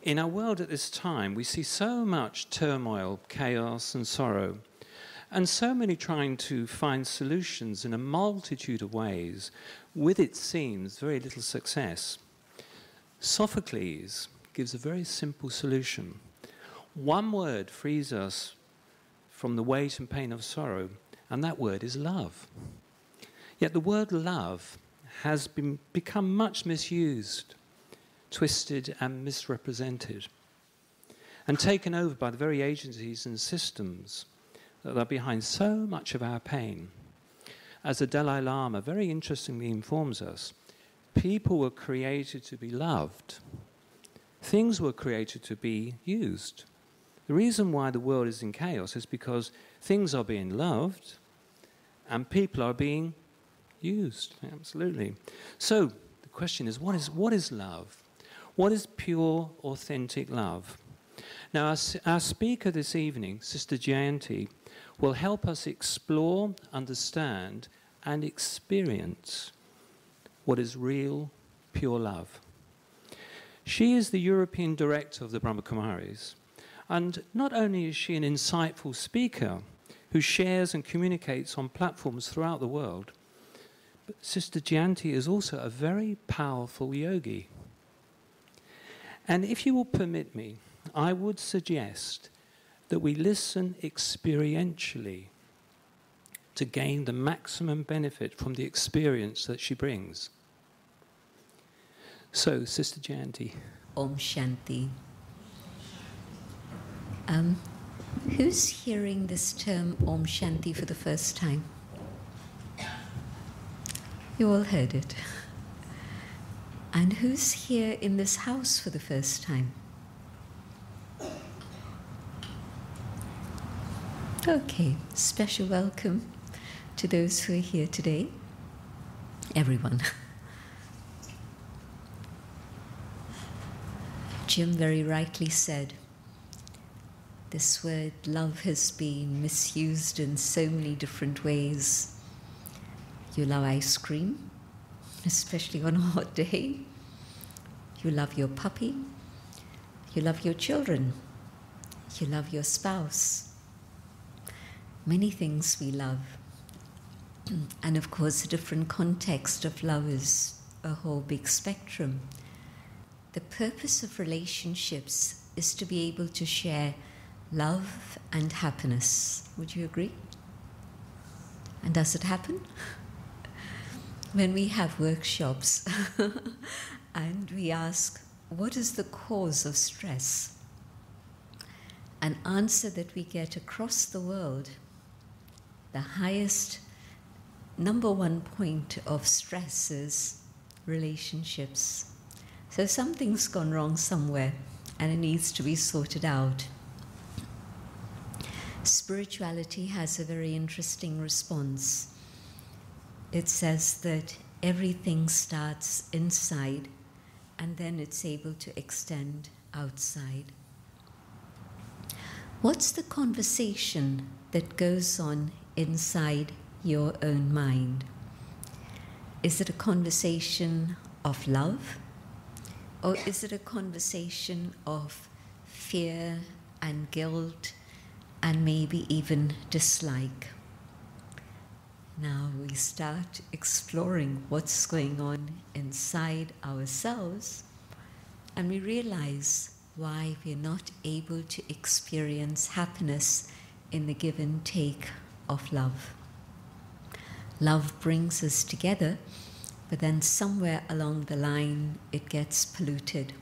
In our world at this time, we see so much turmoil, chaos and sorrow, and so many trying to find solutions in a multitude of ways, with, it seems, very little success. Sophocles gives a very simple solution. One word frees us from the weight and pain of sorrow, and that word is love. Yet the word love has become much misused, twisted and misrepresented, and taken over by the very agencies and systems that are behind so much of our pain. As the Dalai Lama very interestingly informs us, people were created to be loved. Things were created to be used. The reason why the world is in chaos is because things are being loved and people are being used. Absolutely. So the question is, what is love? What is pure, authentic love? Now, our speaker this evening, Sister Jayanti, will help us explore, understand, and experience what is real, pure love. She is the European director of the Brahma Kumaris, and not only is she an insightful speaker who shares and communicates on platforms throughout the world, but Sister Jayanti is also a very powerful yogi. And if you will permit me, I would suggest that we listen experientially to gain the maximum benefit from the experience that she brings. So, Sister Jayanti. Om Shanti. Who's hearing this term Om Shanti for the first time? You all heard it. And who's here in this house for the first time? Okay, special welcome to those who are here today. Everyone. Jim very rightly said, this word love has been misused in so many different ways. You love ice cream, especially on a hot day. You love your puppy. You love your children. You love your spouse. Many things we love. And of course, the different context of love is a whole big spectrum. The purpose of relationships is to be able to share love and happiness. Would you agree? And does it happen? When we have workshops and we ask, what is the cause of stress? An answer that we get across the world, the highest number one point of stress is relationships. So something's gone wrong somewhere and it needs to be sorted out. Spirituality has a very interesting response. It says that everything starts inside and then it's able to extend outside. What's the conversation that goes on inside your own mind? Is it a conversation of love? Or is it a conversation of fear and guilt and maybe even dislike? Now we start exploring what's going on inside ourselves, and we realize why we're not able to experience happiness in the give and take of love. Love brings us together, but then somewhere along the line it gets polluted.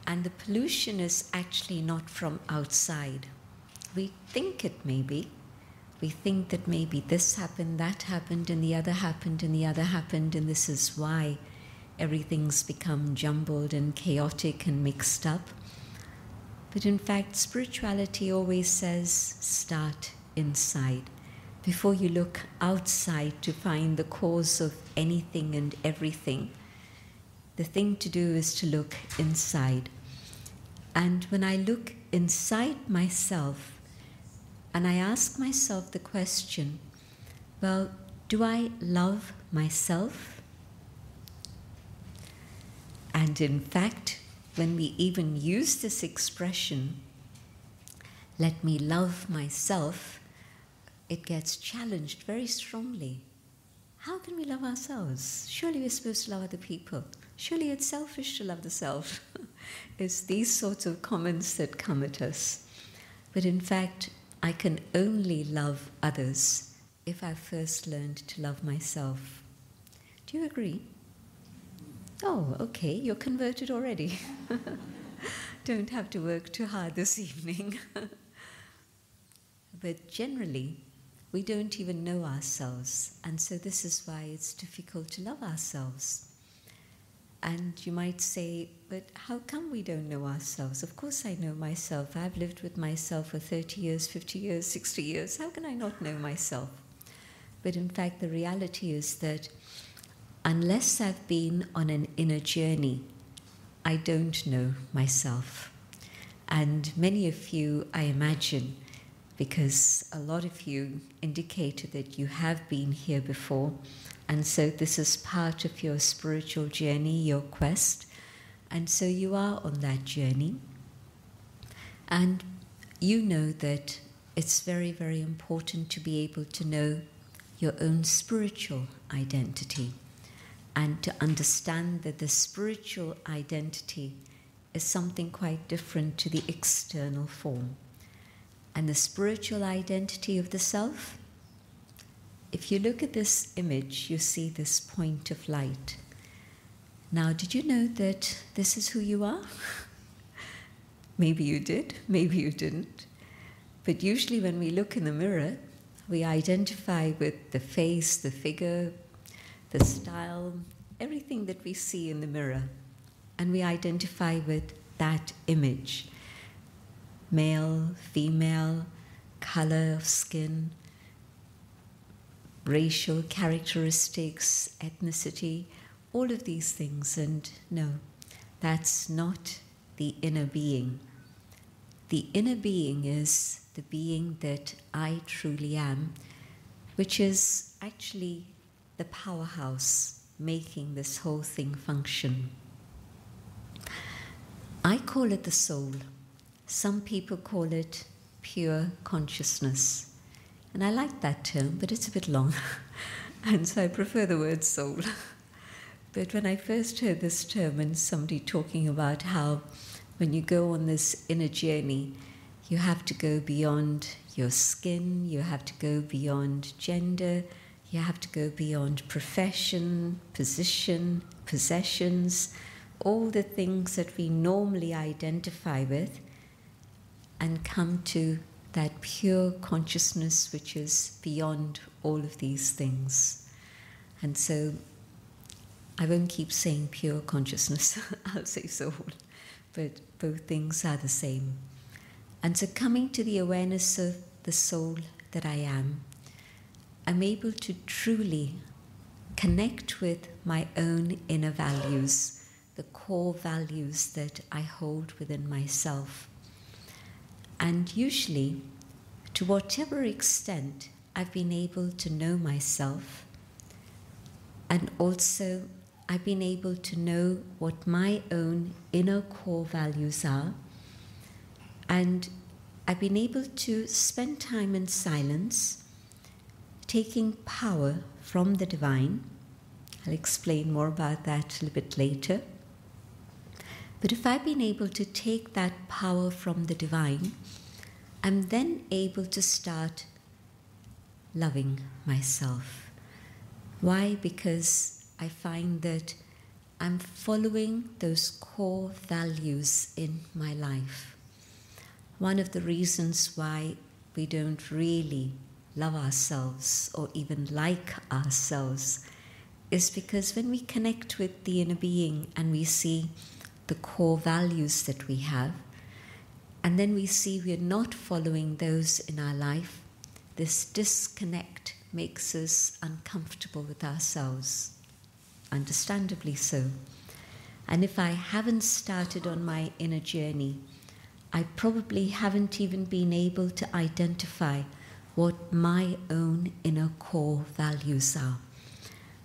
And the pollution is actually not from outside. We think it may be. We think that maybe this happened, that happened, and the other happened, and the other happened, and this is why everything's become jumbled and chaotic and mixed up. But in fact, spirituality always says, start inside. Before you look outside to find the cause of anything and everything, the thing to do is to look inside. And when I look inside myself, and I ask myself the question, well, do I love myself? And in fact, when we even use this expression, let me love myself, it gets challenged very strongly. How can we love ourselves? Surely we're supposed to love other people. Surely it's selfish to love the self. It's these sorts of comments that come at us. But in fact, I can only love others if I've first learned to love myself. Do you agree? Oh, okay, you're converted already. Don't have to work too hard this evening. But generally, we don't even know ourselves, and so this is why it's difficult to love ourselves. And you might say, but how come we don't know ourselves? Of course I know myself. I've lived with myself for 30 years, 50 years, 60 years. How can I not know myself? But in fact, the reality is that unless I've been on an inner journey, I don't know myself. And many of you, I imagine, because a lot of you indicated that you have been here before, and so this is part of your spiritual journey, your quest, and so you are on that journey. And you know that it's very, very important to be able to know your own spiritual identity and to understand that the spiritual identity is something quite different to the external form. And the spiritual identity of the self, if you look at this image, you see this point of light. Now, did you know that this is who you are? Maybe you did, maybe you didn't. But usually when we look in the mirror, we identify with the face, the figure, the style, everything that we see in the mirror. And we identify with that image. Male, female, color of skin, racial characteristics, ethnicity, all of these things. And no, that's not the inner being. The inner being is the being that I truly am, which is actually the powerhouse making this whole thing function. I call it the soul. Some people call it pure consciousness. And I like that term, but it's a bit long. And so I prefer the word soul. But when I first heard this term and somebody talking about how when you go on this inner journey, you have to go beyond your skin, you have to go beyond gender, you have to go beyond profession, position, possessions, all the things that we normally identify with, and come to that pure consciousness which is beyond all of these things. And so I won't keep saying pure consciousness, I'll say soul, but both things are the same. And so coming to the awareness of the soul that I am, I'm able to truly connect with my own inner values, the core values that I hold within myself. And usually, to whatever extent I've been able to know myself, and also I've been able to know what my own inner core values are, and I've been able to spend time in silence, taking power from the divine. I'll explain more about that a little bit later. But if I've been able to take that power from the divine, I'm then able to start loving myself. Why? Because I find that I'm following those core values in my life. One of the reasons why we don't really love ourselves or even like ourselves is because when we connect with the inner being and we see the core values that we have, and then we see we're not following those in our life, this disconnect makes us uncomfortable with ourselves, understandably so. And if I haven't started on my inner journey, I probably haven't even been able to identify what my own inner core values are.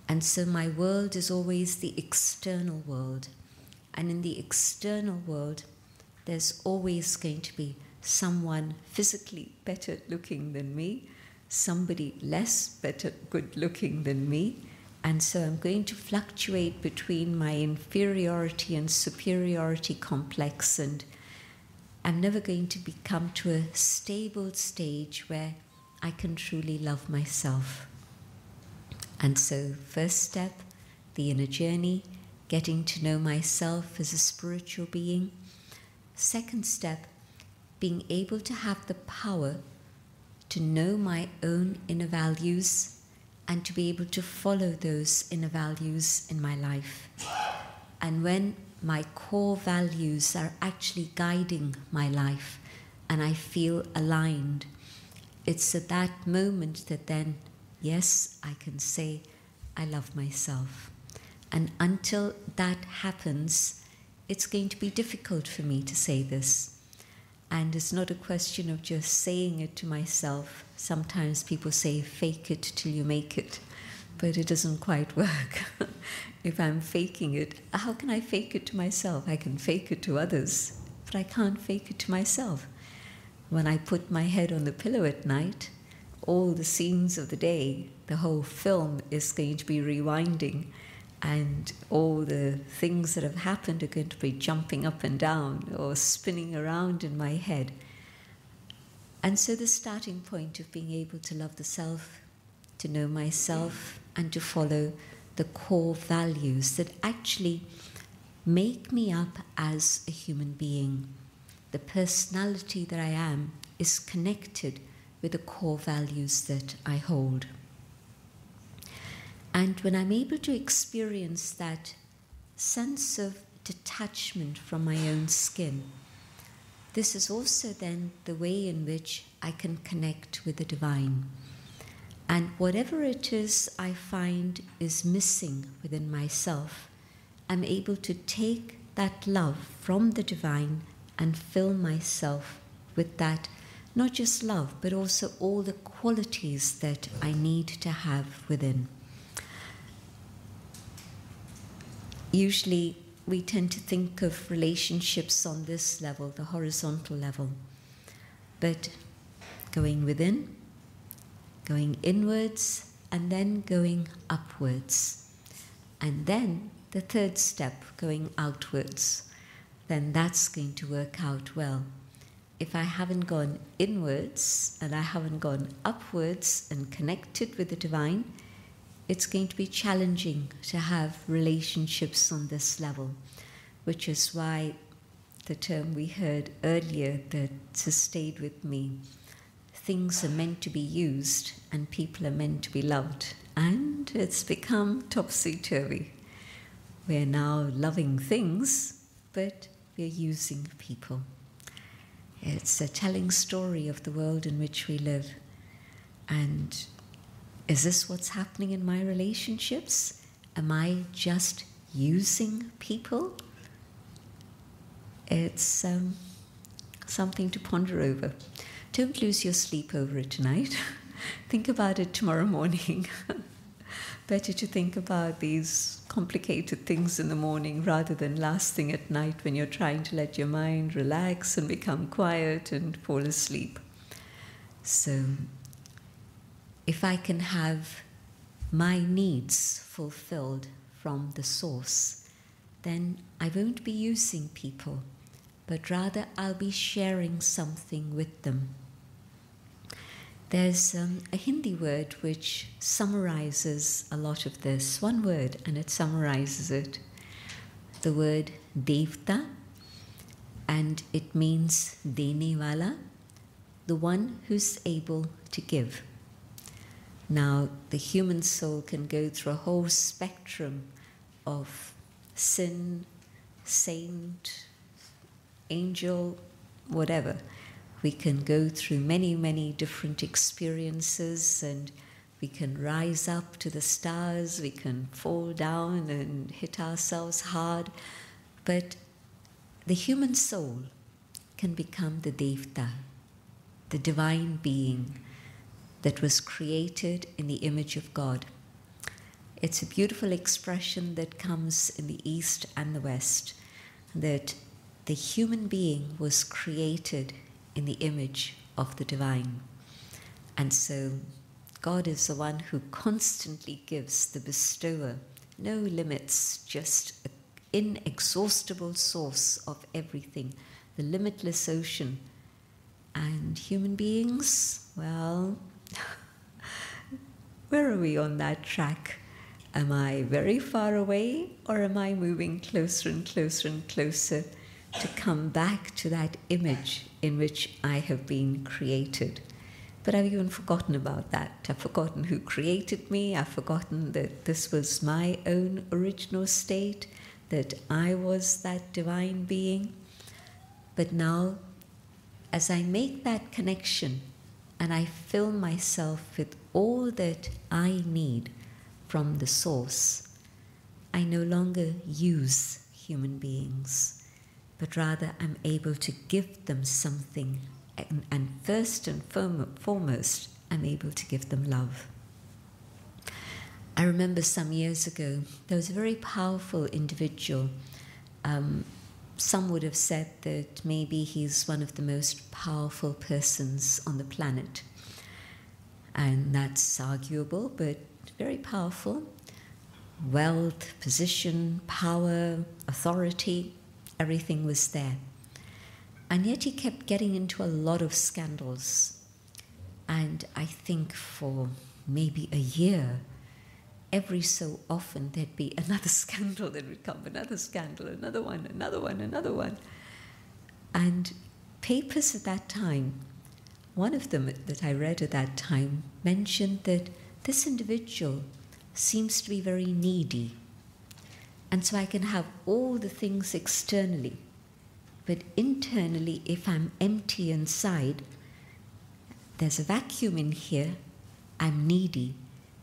And so my world is always the external world. And in the external world, there's always going to be someone physically better looking than me, somebody less better good looking than me. And so I'm going to fluctuate between my inferiority and superiority complex, and I'm never going to come to a stable stage where I can truly love myself. And so, first step, the inner journey, getting to know myself as a spiritual being. Second step, being able to have the power to know my own inner values and to be able to follow those inner values in my life. And when my core values are actually guiding my life and I feel aligned, it's at that moment that then, yes, I can say, I love myself. And until that happens, it's going to be difficult for me to say this. And it's not a question of just saying it to myself. Sometimes people say, fake it till you make it. But it doesn't quite work. If I'm faking it, how can I fake it to myself? I can fake it to others, but I can't fake it to myself. When I put my head on the pillow at night, all the scenes of the day, the whole film is going to be rewinding, and all the things that have happened are going to be jumping up and down or spinning around in my head. And so the starting point of being able to love the self, to know myself, and to follow the core values that actually make me up as a human being. The personality that I am is connected with the core values that I hold. And when I'm able to experience that sense of detachment from my own skin, this is also then the way in which I can connect with the divine. And whatever it is I find is missing within myself, I'm able to take that love from the divine and fill myself with that, not just love, but also all the qualities that I need to have within. Usually, we tend to think of relationships on this level, the horizontal level. But going within, going inwards, and then going upwards. And then the third step, going outwards, then that's going to work out well. If I haven't gone inwards and I haven't gone upwards and connected with the divine, it's going to be challenging to have relationships on this level, which is why the term we heard earlier that has stayed with me, things are meant to be used and people are meant to be loved. And it's become topsy-turvy. We're now loving things, but we're using people. It's a telling story of the world in which we live. And is this what's happening in my relationships? Am I just using people? It's something to ponder over. Don't lose your sleep over it tonight. Think about it tomorrow morning. Better to think about these complicated things in the morning rather than last thing at night when you're trying to let your mind relax and become quiet and fall asleep. So, if I can have my needs fulfilled from the source, then I won't be using people, but rather I'll be sharing something with them. There's a Hindi word which summarizes a lot of this. One word, and it summarizes it. The word devta, and it means dene wala, the one who's able to give. Now, the human soul can go through a whole spectrum of sin, saint, angel, whatever. We can go through many, many different experiences, and we can rise up to the stars, we can fall down and hit ourselves hard. But the human soul can become the devta, the divine being that was created in the image of God. It's a beautiful expression that comes in the East and the West. that the human being was created in the image of the divine. And so God is the one who constantly gives, the bestower, no limits, just an inexhaustible source of everything, the limitless ocean. And human beings, well, where are we on that track? Am I very far away, or am I moving closer and closer and closer to come back to that image in which I have been created? But I've even forgotten about that. I've forgotten who created me. I've forgotten that this was my own original state, that I was that divine being. But now, as I make that connection and I fill myself with all that I need from the source, I no longer use human beings, but rather I'm able to give them something. And first and foremost, I'm able to give them love. I remember some years ago, there was a very powerful individual. Some would have said that maybe he's one of the most powerful persons on the planet. And that's arguable, but very powerful. Wealth, position, power, authority, everything was there. And yet he kept getting into a lot of scandals. And I think for maybe a year, every so often there'd be another scandal that would come, another scandal, another one, another one, another one. And papers at that time, one of them that I read at that time mentioned that this individual seems to be very needy. And so I can have all the things externally, but internally, if I'm empty inside, there's a vacuum in here, I'm needy.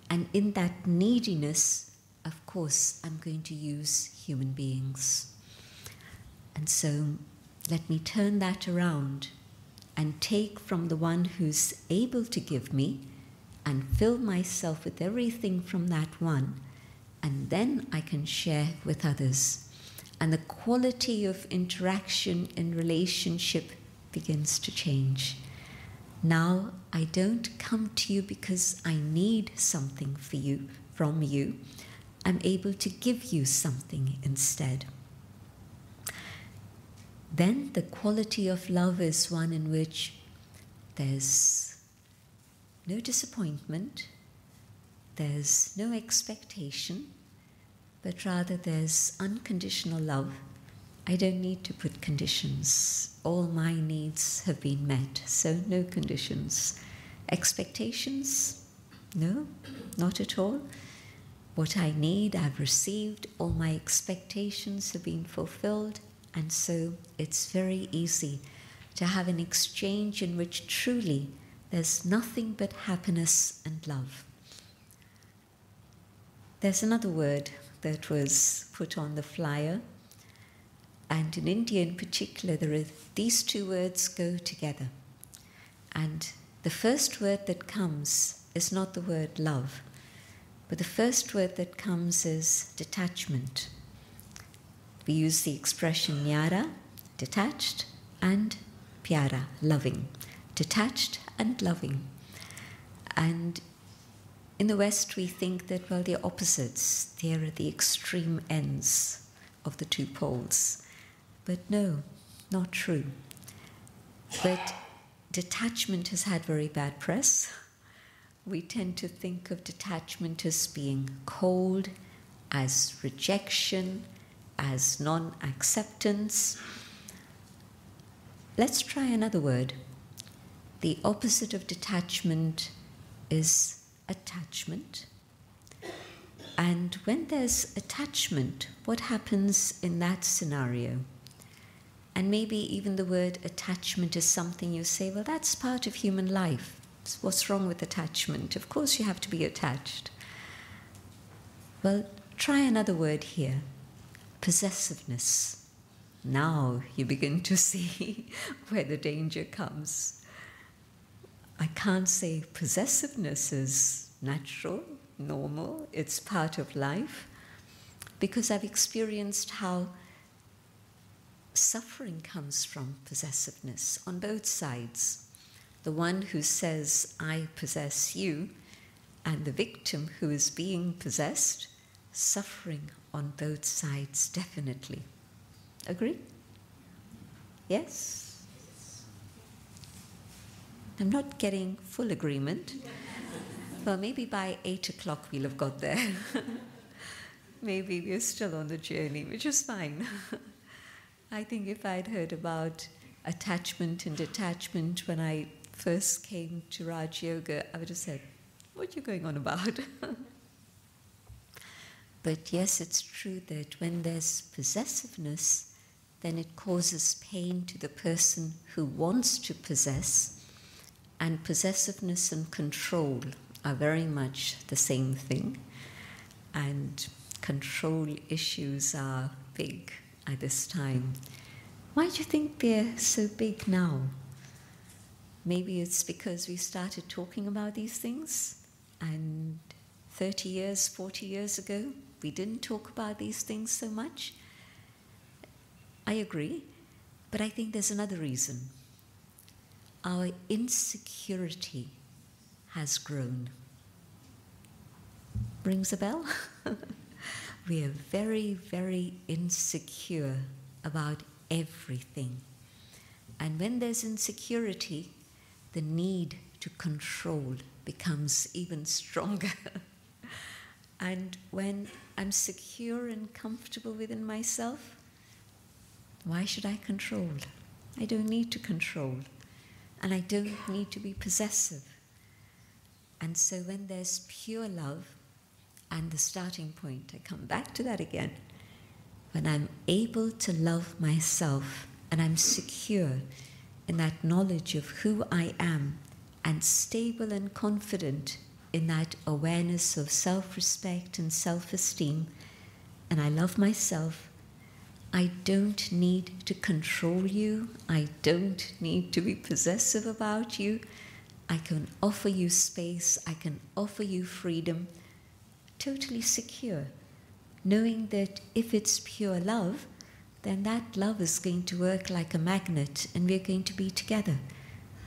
And in that neediness, of course, I'm going to use human beings. And so let me turn that around and take from the one who's able to give me and fill myself with everything from that one, and then I can share with others. And the quality of interaction and relationship begins to change. Now I don't come to you because I need something from you. I'm able to give you something instead. Then the quality of love is one in which there's no disappointment, there's no expectation, but rather there's unconditional love. I don't need to put conditions. All my needs have been met, so no conditions. Expectations? No, not at all. What I need, I've received. All my expectations have been fulfilled. And so it's very easy to have an exchange in which truly there's nothing but happiness and love. There's another word that was put on the flyer, and in India in particular, these two words go together. And the first word that comes is not the word love, but the first word that comes is detachment. We use the expression nyara, detached, and pyara, loving. Detached and loving. And in the West, we think that, well, they're opposites. They're at the extreme ends of the two poles. But no, not true. But detachment has had very bad press. We tend to think of detachment as being cold, as rejection, as non-acceptance. Let's try another word. The opposite of detachment is attachment. And when there's attachment, what happens in that scenario? And maybe even the word attachment is something you say, well, that's part of human life. What's wrong with attachment? Of course you have to be attached. Well, try another word here. Possessiveness. Now you begin to see where the danger comes. I can't say possessiveness is natural, normal, it's part of life, because I've experienced how suffering comes from possessiveness on both sides. The one who says, I possess you, and the victim who is being possessed, suffering on both sides, definitely. Agree? Yes? I'm not getting full agreement. Well, maybe by 8 o'clock we'll have got there. Maybe we're still on the journey, which is fine. I think if I'd heard about attachment and detachment when I first came to Raj Yoga, I would have said, what are you going on about? But yes, it's true that when there's possessiveness, then it causes pain to the person who wants to possess, and possessiveness and control are very much the same thing, and control issues are big at this time. Why do you think they're so big now? Maybe it's because we started talking about these things, and 30 years, 40 years ago, we didn't talk about these things so much. I agree, but I think there's another reason. Our insecurity has grown. Rings a bell? We are very, very insecure about everything. And when there's insecurity, the need to control becomes even stronger. And when I'm secure and comfortable within myself, why should I control? I don't need to control. And I don't need to be possessive. And so when there's pure love, and the starting point, I come back to that again, when I'm able to love myself and I'm secure in that knowledge of who I am and stable and confident in that awareness of self-respect and self-esteem, and I love myself, I don't need to control you. I don't need to be possessive about you. I can offer you space. I can offer you freedom, totally secure, knowing that if it's pure love, then that love is going to work like a magnet and we're going to be together.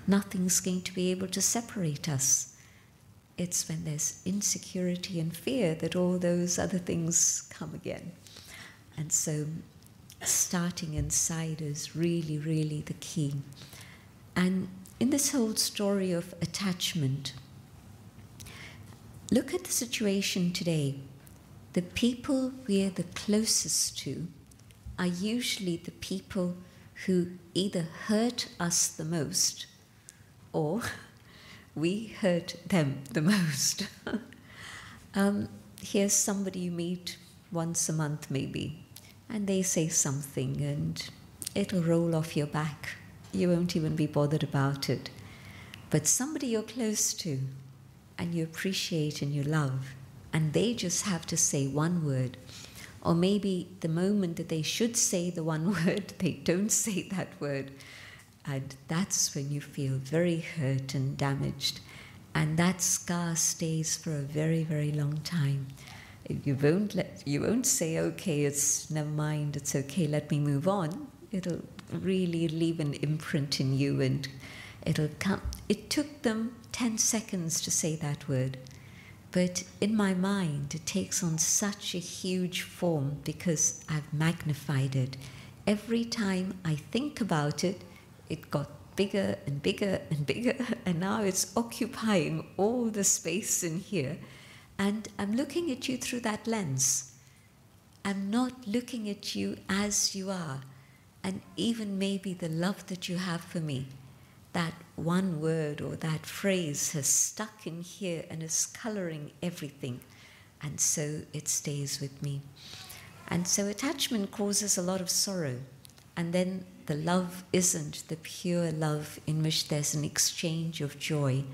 Nothing's going to be able to separate us. It's when there's insecurity and fear that all those other things come again. And so starting inside is really, really the key. And in this whole story of attachment, look at the situation today. The people we're the closest to are usually the people who either hurt us the most or we hurt them the most. Here's somebody you meet once a month maybe, and they say something and it'll roll off your back. You won't even be bothered about it. But somebody you're close to and you appreciate and you love, and they just have to say one word, or maybe the moment that they should say the one word, they don't say that word. And that's when you feel very hurt and damaged. And that scar stays for a very, very long time. You won't say, okay, it's never mind, it's okay, let me move on. It'll really leave an imprint in you, and it'll come. It took them 10 seconds to say that word. But in my mind, it takes on such a huge form because I've magnified it. Every time I think about it, it got bigger and bigger and bigger, and now it's occupying all the space in here. And I'm looking at you through that lens. I'm not looking at you as you are. And even maybe the love that you have for me, that one word or that phrase has stuck in here and is coloring everything. And so it stays with me. And so attachment causes a lot of sorrow. And then the love isn't the pure love in which there's an exchange of joy.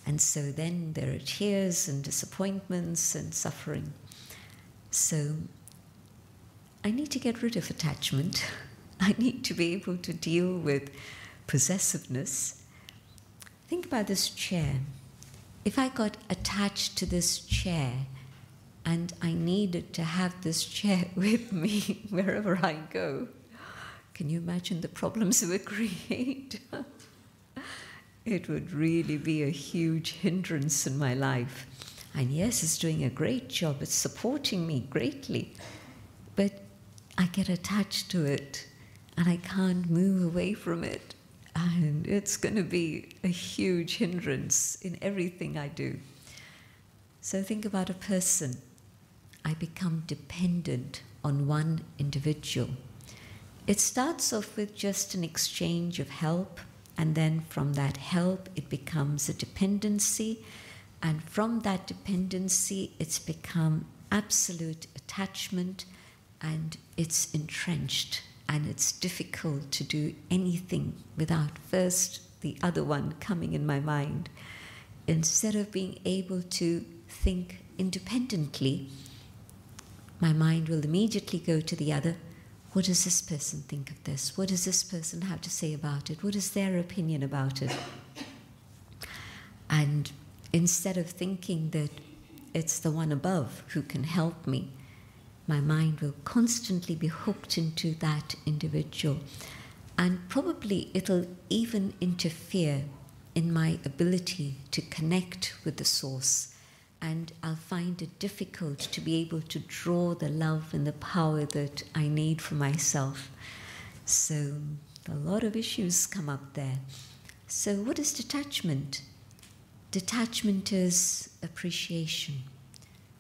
And so then there are tears and disappointments and suffering. So I need to get rid of attachment. I need to be able to deal with possessiveness. Think about this chair. If I got attached to this chair and I needed to have this chair with me wherever I go, Can you imagine the problems it would create? It would really be a huge hindrance in my life. And yes, it's doing a great job. It's supporting me greatly. But I get attached to it and I can't move away from it. And it's going to be a huge hindrance in everything I do. So think about a person. I become dependent on one individual. It starts off with just an exchange of help, and then from that help it becomes a dependency, and from that dependency it's become absolute attachment, and it's entrenched, and it's difficult to do anything without first the other one coming in my mind. Instead of being able to think independently, my mind will immediately go to the other. What does this person think of this? What does this person have to say about it? What is their opinion about it? And instead of thinking that it's the one above who can help me, my mind will constantly be hooked into that individual. And probably it'll even interfere in my ability to connect with the source. And I'll find it difficult to be able to draw the love and the power that I need for myself. So a lot of issues come up there. So what is detachment? Detachment is appreciation.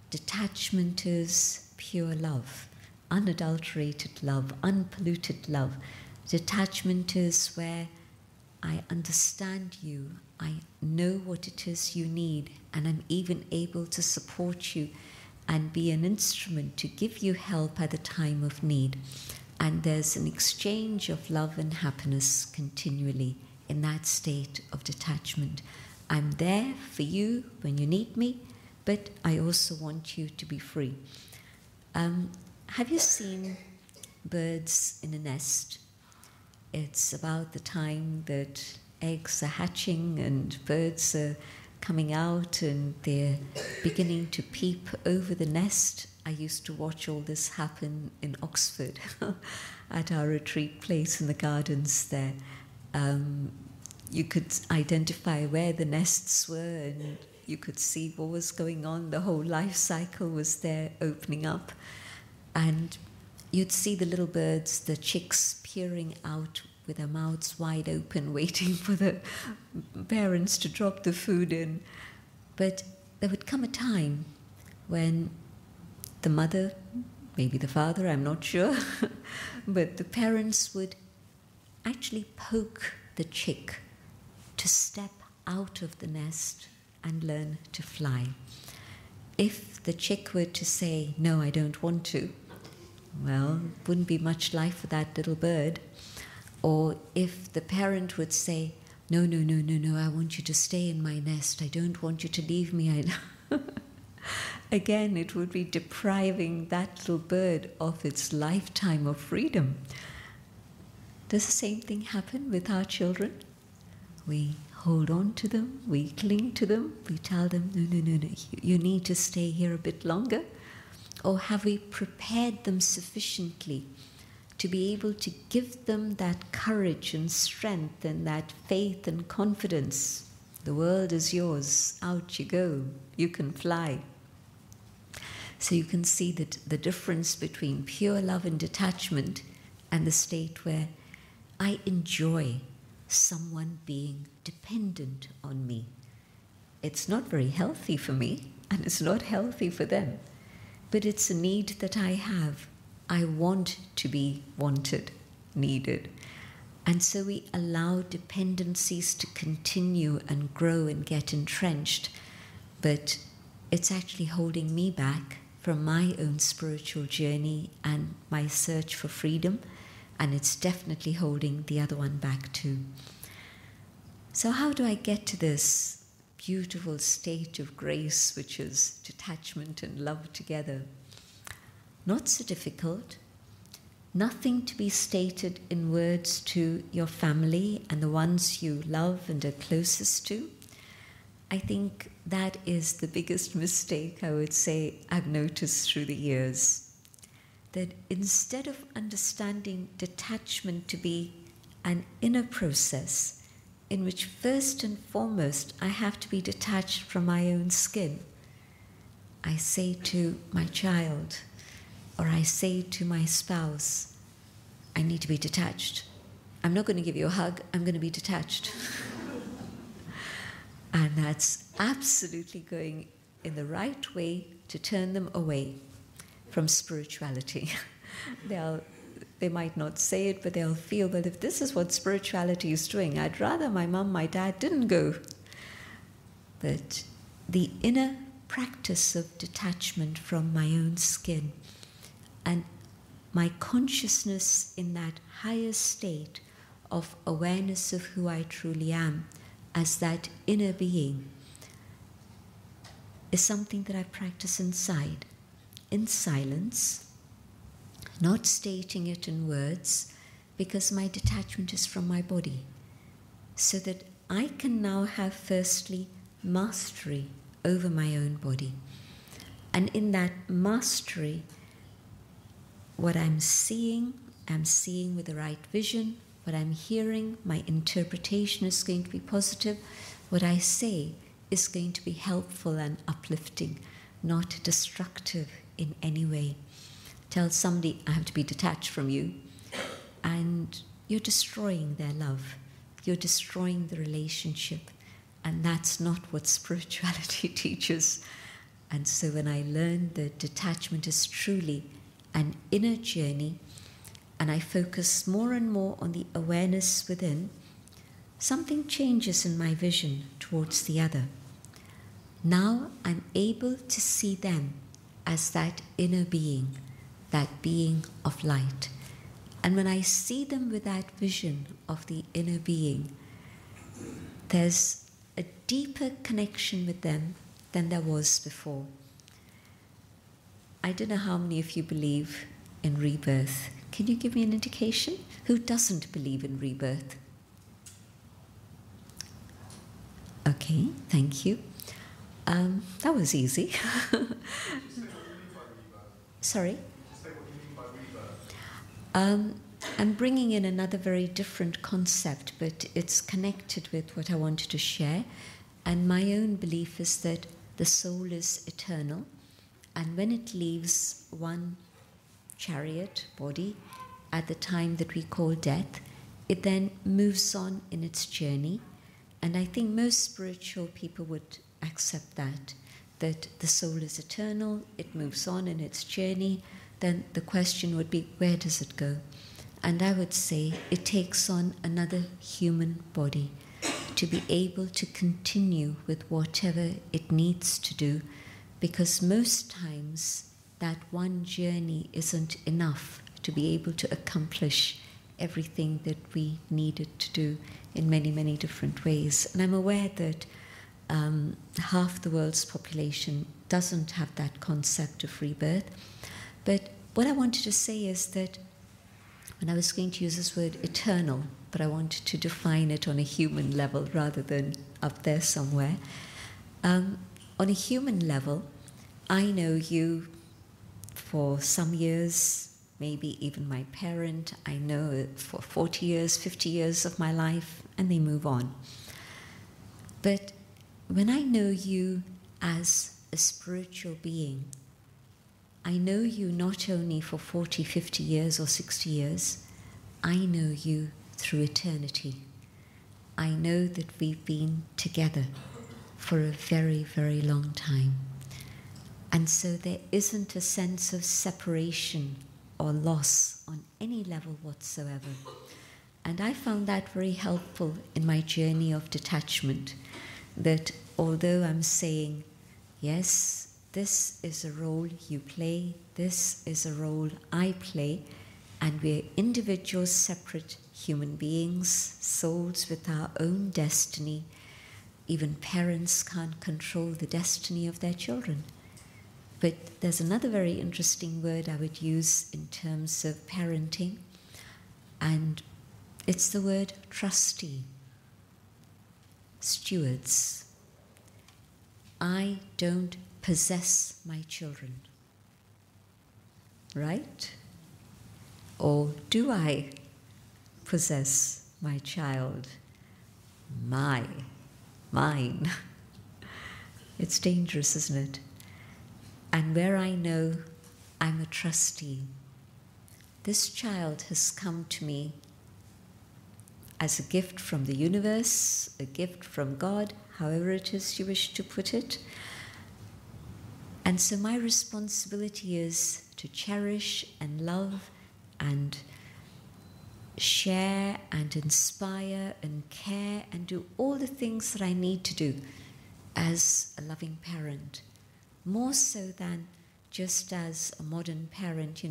Detachment is pure love, unadulterated love, unpolluted love. Detachment is where I understand you, I know what it is you need, and I'm even able to support you and be an instrument to give you help at the time of need. And there's an exchange of love and happiness continually in that state of detachment. I'm there for you when you need me, but I also want you to be free. Have you seen birds in a nest? It's about the time that eggs are hatching and birds are coming out and they're beginning to peep over the nest. I used to watch all this happen in Oxford at our retreat place in the gardens there. You could identify where the nests were and you could see what was going on. The whole life cycle was there opening up. And you'd see the little birds, the chicks, peering out with their mouths wide open, waiting for the parents to drop the food in. But there would come a time when the mother, maybe the father, I'm not sure, but the parents would actually poke the chick to step out of the nest and learn to fly. If the chick were to say, no, I don't want to, well, wouldn't be much life for that little bird. Or if the parent would say, no, I want you to stay in my nest. I don't want you to leave me. Again, it would be depriving that little bird of its lifetime of freedom. Does the same thing happen with our children? We hold on to them, we cling to them, we tell them, no, you need to stay here a bit longer. Or have we prepared them sufficiently to be able to give them that courage and strength and that faith and confidence? The world is yours, out you go, you can fly. So you can see that the difference between pure love and detachment and the state where I enjoy someone being dependent on me. It's not very healthy for me, and it's not healthy for them. But it's a need that I have. I want to be wanted, needed. And so we allow dependencies to continue and grow and get entrenched. But it's actually holding me back from my own spiritual journey and my search for freedom. And it's definitely holding the other one back too. So how do I get to this beautiful state of grace, which is detachment and love together? Not so difficult. Nothing to be stated in words to your family and the ones you love and are closest to. I think that is the biggest mistake, I would say, I've noticed through the years. that instead of understanding detachment to be an inner process in which first and foremost I have to be detached from my own skin, I say to my child, or I say to my spouse, I need to be detached. I'm not going to give you a hug, I'm going to be detached. And that's absolutely going in the right way to turn them away from spirituality. They might not say it, but they'll feel that if this is what spirituality is doing, I'd rather my mum, my dad didn't go. But the inner practice of detachment from my own skin and my consciousness in that higher state of awareness of who I truly am as that inner being is something that I practice inside, in silence, not stating it in words, because my detachment is from my body, so that I can now have firstly mastery over my own body. And in that mastery, what I'm seeing with the right vision. What I'm hearing, my interpretation is going to be positive. What I say is going to be helpful and uplifting, not destructive in any way. Tell somebody, I have to be detached from you, and you're destroying their love. You're destroying the relationship, and that's not what spirituality teaches. And so when I learned that detachment is truly an inner journey, and I focus more and more on the awareness within, something changes in my vision towards the other. Now I'm able to see them as that inner being, that being of light. And when I see them with that vision of the inner being, there's a deeper connection with them than there was before. I don't know how many of you believe in rebirth. Can you give me an indication? Who doesn't believe in rebirth? Okay, thank you. That was easy. Sorry? I'm bringing in another very different concept, but it's connected with what I wanted to share. And my own belief is that the soul is eternal, and when it leaves one chariot body at the time that we call death, it then moves on in its journey. And I think most spiritual people would accept that the soul is eternal, it moves on in its journey. Then the question would be, where does it go? And I would say it takes on another human body to be able to continue with whatever it needs to do, because most times that one journey isn't enough to be able to accomplish everything that we needed to do in many, many different ways. And I'm aware that half the world's population doesn't have that concept of rebirth. But what I wanted to say is that when I was going to use this word eternal, but I wanted to define it on a human level rather than up there somewhere. On a human level, I know you for some years, maybe even my parent, I know it for 40 years, 50 years of my life, and they move on. But when I know you as a spiritual being, I know you not only for 40, 50 years or 60 years, I know you through eternity. I know that we've been together for a very, very long time. And so there isn't a sense of separation or loss on any level whatsoever. And I found that very helpful in my journey of detachment, that although I'm saying, yes, this is a role you play, this is a role I play, and we're individual, separate human beings, souls with our own destiny. Even parents can't control the destiny of their children. But there's another very interesting word I would use in terms of parenting, and it's the word trustee, stewards. I don't possess my children, right? Or do I possess my child? Mine. It's dangerous, isn't it? And where I know I'm a trustee, this child has come to me as a gift from the universe, a gift from God, however it is you wish to put it. And so my responsibility is to cherish and love and share and inspire and care and do all the things that I need to do as a loving parent. More so than just as a modern parent,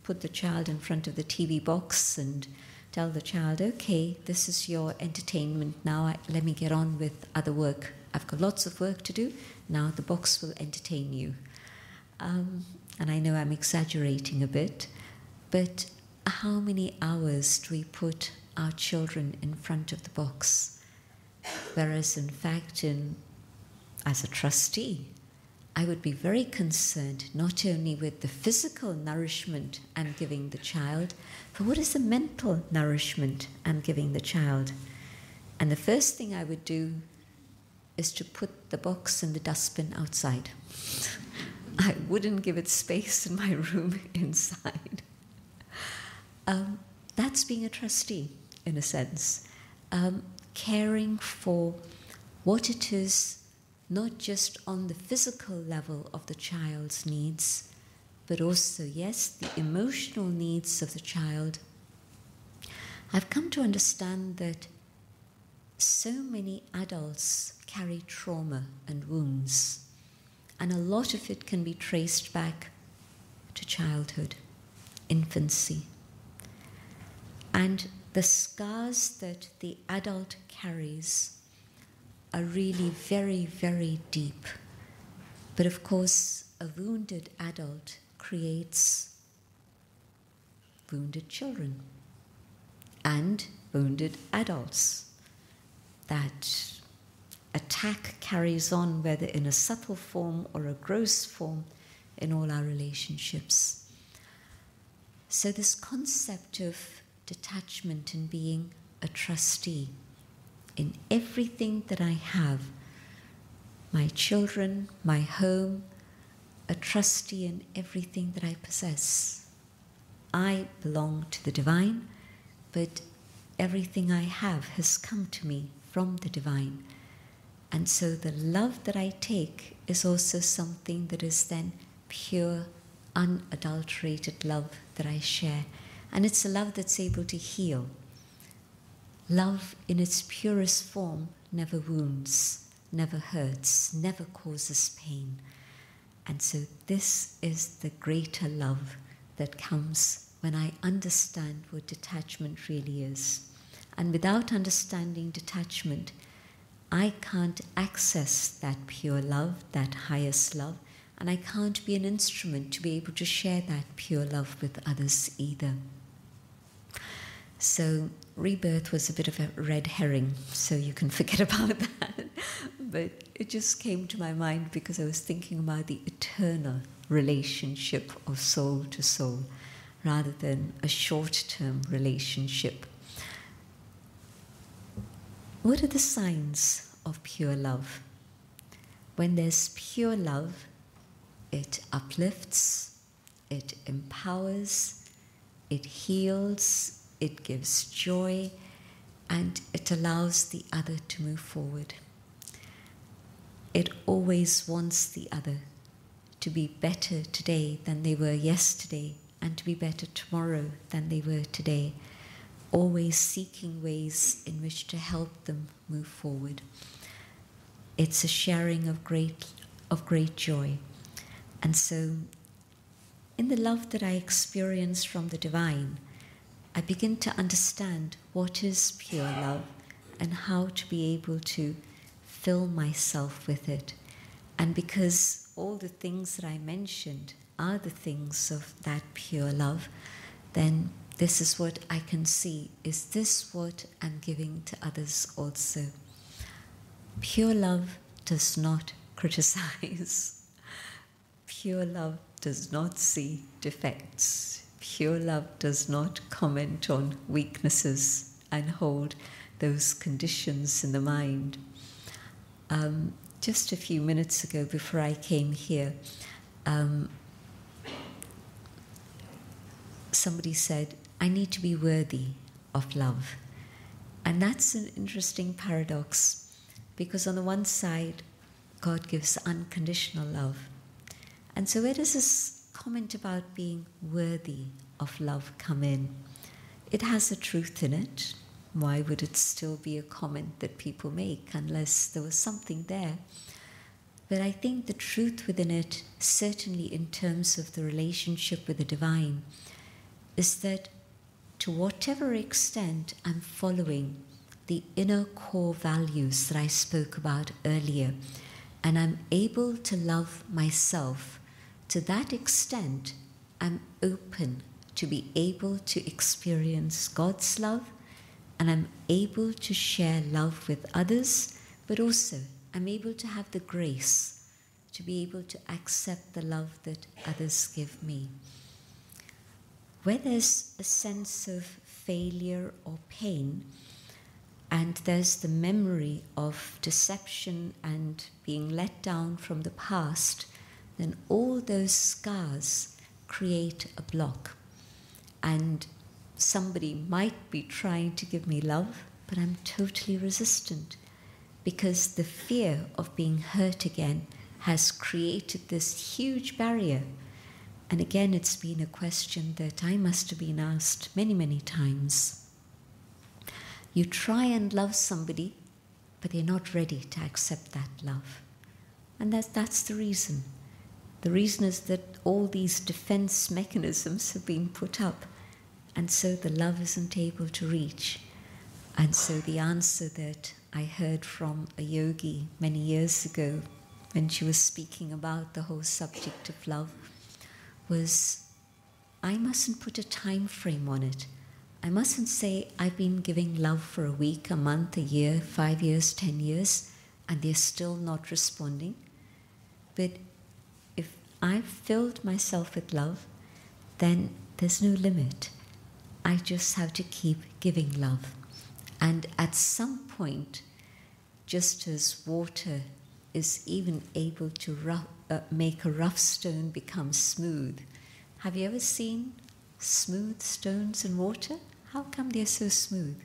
put the child in front of the TV box and tell the child, okay, this is your entertainment now, let me get on with other work. I've got lots of work to do, now the box will entertain you. And I know I'm exaggerating a bit, but how many hours do we put our children in front of the box? Whereas in fact, as a trustee, I would be very concerned not only with the physical nourishment I'm giving the child, but what is the mental nourishment I'm giving the child? And the first thing I would do is to put the box in the dustbin outside. I wouldn't give it space in my room inside. That's being a trustee, in a sense. Caring for what it is, not just on the physical level of the child's needs, but also, yes, the emotional needs of the child. I've come to understand that so many adults carry trauma and wounds, and a lot of it can be traced back to childhood, infancy. And the scars that the adult carries are really very, very deep. But of course, a wounded adult creates wounded children and wounded adults. That attack carries on, whether in a subtle form or a gross form, in all our relationships. So this concept of detachment and being a trustee in everything that I have, my children, my home, a trustee in everything that I possess. I belong to the divine, but everything I have has come to me from the divine. And so the love that I take is also something that is then pure, unadulterated love that I share. And it's a love that's able to heal. Love in its purest form never wounds, never hurts, never causes pain. And so this is the greater love that comes when I understand what detachment really is. And without understanding detachment, I can't access that pure love, that highest love, and I can't be an instrument to be able to share that pure love with others either. So rebirth was a bit of a red herring, so you can forget about that. But it just came to my mind because I was thinking about the eternal relationship of soul to soul, rather than a short-term relationship. What are the signs of pure love? When there's pure love, it uplifts, it empowers, it heals, it gives joy, and it allows the other to move forward. It always wants the other to be better today than they were yesterday, and to be better tomorrow than they were today, always seeking ways in which to help them move forward. It's a sharing of great joy. And so, in the love that I experience from the divine, I begin to understand what is pure love and how to be able to fill myself with it. And because all the things that I mentioned are the things of that pure love, then this is what I can see. Is this what I'm giving to others also? Pure love does not criticize. Pure love does not see defects. Pure love does not comment on weaknesses and hold those conditions in the mind. Just a few minutes ago, before I came here, somebody said, I need to be worthy of love. And that's an interesting paradox, because on the one side, God gives unconditional love. And so where does this comment about being worthy of love come in? It has a truth in it. Why would it still be a comment that people make unless there was something there? But I think the truth within it, certainly in terms of the relationship with the divine, is that to whatever extent I'm following the inner core values that I spoke about earlier, and I'm able to love myself, to that extent I'm open to be able to experience God's love, and I'm able to share love with others, but also I'm able to have the grace to be able to accept the love that others give me. Where there's a sense of failure or pain, and there's the memory of deception and being let down from the past, then all those scars create a block. And somebody might be trying to give me love, but I'm totally resistant, because the fear of being hurt again has created this huge barrier. And again, it's been a question that I must have been asked many, many times. You try and love somebody, but they're not ready to accept that love. And that's the reason. The reason is that all these defense mechanisms have been put up, and so the love isn't able to reach. And so the answer that I heard from a yogi many years ago, when she was speaking about the whole subject of love, was, I mustn't put a time frame on it. I mustn't say I've been giving love for a week, a month, a year, 5 years, 10 years, and they're still not responding. But if I've filled myself with love, then there's no limit. I just have to keep giving love. And at some point, just as water is even able to make a rough stone become smooth. Have you ever seen smooth stones in water? How come they're so smooth?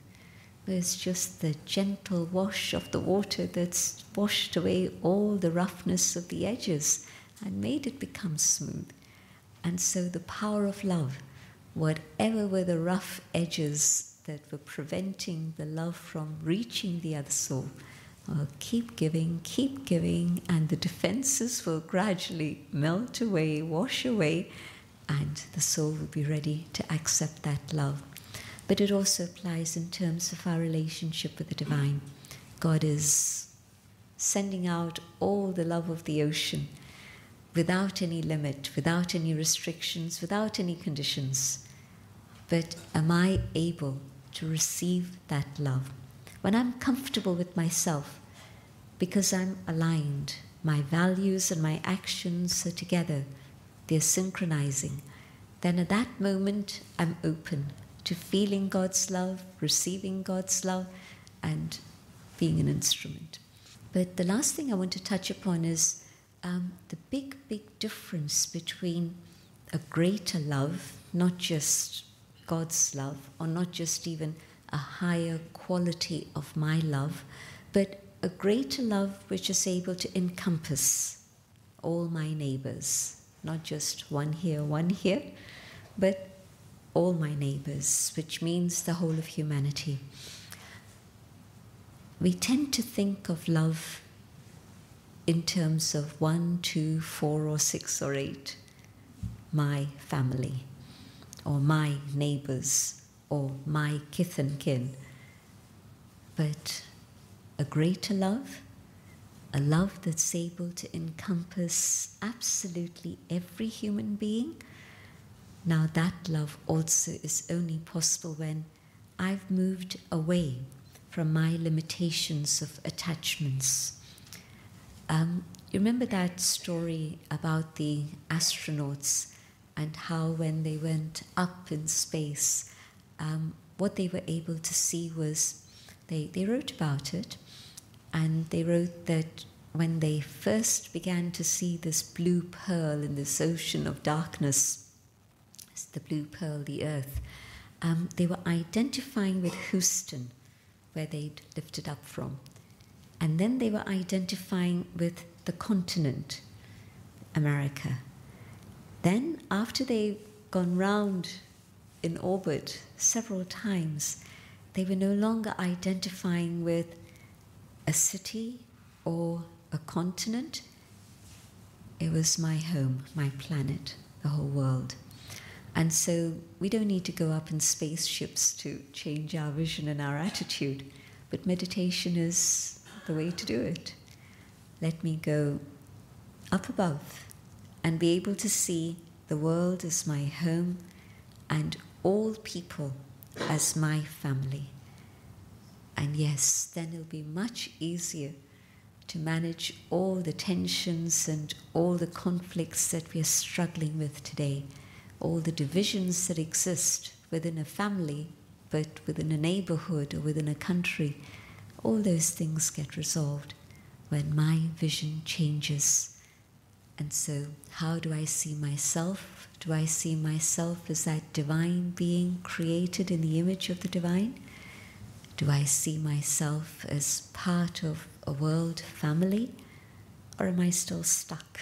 Well, it's just the gentle wash of the water that's washed away all the roughness of the edges and made it become smooth. And so the power of love, whatever were the rough edges that were preventing the love from reaching the other soul, keep giving, and the defenses will gradually melt away, wash away, and the soul will be ready to accept that love. But it also applies in terms of our relationship with the divine. God is sending out all the love of the ocean without any limit, without any restrictions, without any conditions. But am I able to receive that love? When I'm comfortable with myself, because I'm aligned, my values and my actions are together, they're synchronizing, then at that moment I'm open to feeling God's love, receiving God's love, and being an instrument. But the last thing I want to touch upon is the big difference between a greater love, not just God's love, or not just even a higher quality of my love, but a greater love which is able to encompass all my neighbors, not just one here, but all my neighbors, which means the whole of humanity. We tend to think of love in terms of 1, 2, 4, or 6, or 8, my family, or my neighbors, or my kith and kin. But a greater love, a love that's able to encompass absolutely every human being. Now that love also is only possible when I've moved away from my limitations of attachments. You remember that story about the astronauts and how when they went up in space, what they were able to see was, they wrote about it, and they wrote that when they first began to see this blue pearl in this ocean of darkness, the blue pearl, the earth, they were identifying with Houston, where they'd lifted up from. And then they were identifying with the continent, America. Then, after they'd gone round in orbit several times, they were no longer identifying with a city or a continent. It was my home, my planet, the whole world. And so we don't need to go up in spaceships to change our vision and our attitude, but meditation is the way to do it. Let me go up above and be able to see the world as my home and all people as my family. And yes, then it'll be much easier to manage all the tensions and all the conflicts that we are struggling with today, all the divisions that exist within a family, but within a neighborhood or within a country. All those things get resolved when my vision changes. And so, how do I see myself? Do I see myself as that divine being created in the image of the divine? Do I see myself as part of a world family? Or am I still stuck?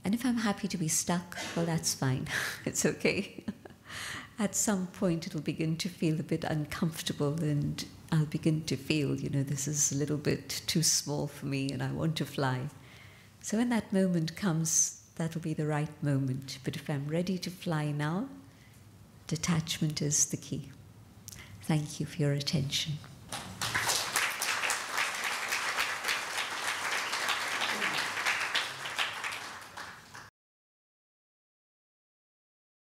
And if I'm happy to be stuck, well, that's fine. It's okay. At some point, it'll begin to feel a bit uncomfortable, and I'll begin to feel, this is a little bit too small for me and I want to fly. So when that moment comes, that'll be the right moment. But if I'm ready to fly now, detachment is the key. Thank you for your attention.